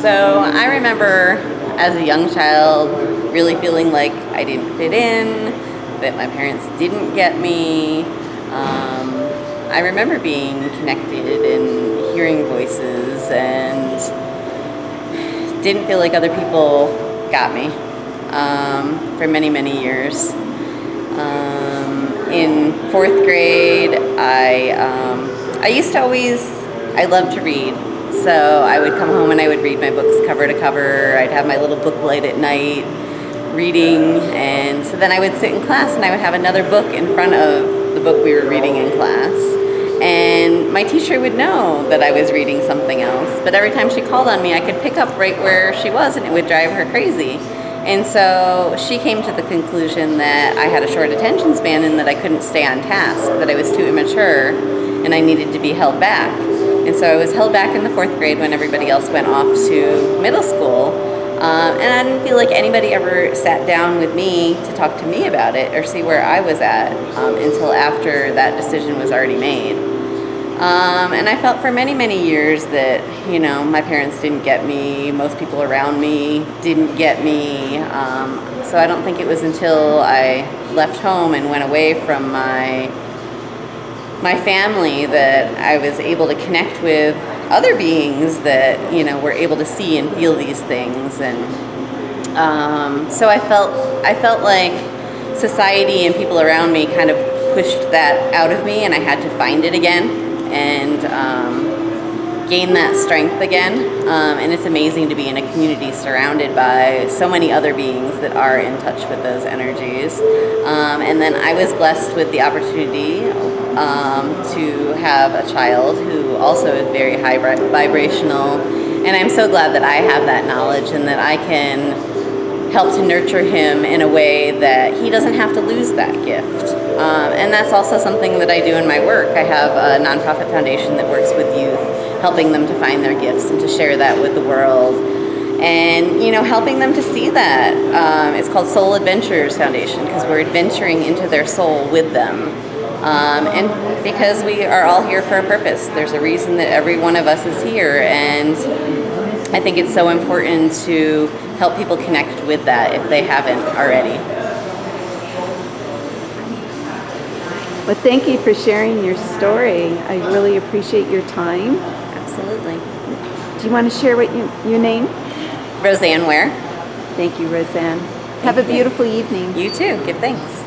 So I remember as a young child really feeling like I didn't fit in, that my parents didn't get me. I remember being connected and hearing voices and didn't feel like other people got me for many, many years. In fourth grade, I loved to read. So I would come home and I would read my books cover to cover. I'd have my little book light at night reading, and so then I would sit in class and I would have another book in front of the book we were reading in class. And my teacher would know that I was reading something else, but every time she called on me, I could pick up right where she was and it would drive her crazy. And so she came to the conclusion that I had a short attention span and that I couldn't stay on task, that I was too immature and I needed to be held back. And so I was held back in the fourth grade when everybody else went off to middle school. And I didn't feel like anybody ever sat down with me to talk to me about it or see where I was at until after that decision was already made. And I felt for many, many years that, my parents didn't get me, most people around me didn't get me. So I don't think it was until I left home and went away from my family that I was able to connect with other beings that, were able to see and feel these things. And so I felt like society and people around me kind of pushed that out of me, and I had to find it again and gain that strength again. And it's amazing to be in a community surrounded by so many other beings that are in touch with those energies. And then I was blessed with the opportunity to have a child who also is very high vibrational. And I'm so glad that I have that knowledge and that I can help to nurture him in a way that he doesn't have to lose that gift. And that's also something that I do in my work. I have a nonprofit foundation that works with youth, helping them to find their gifts and to share that with the world. And, helping them to see that. It's called Soul Adventures Foundation because we're adventuring into their soul with them. And because we are all here for a purpose. There's a reason that every one of us is here. And I think it's so important to help people connect with that if they haven't already. Well, thank you for sharing your story. I really appreciate your time. Absolutely. Do you want to share what your name? Rosanne Ware. Thank you, Rosanne. Have a beautiful evening. You too. Give thanks.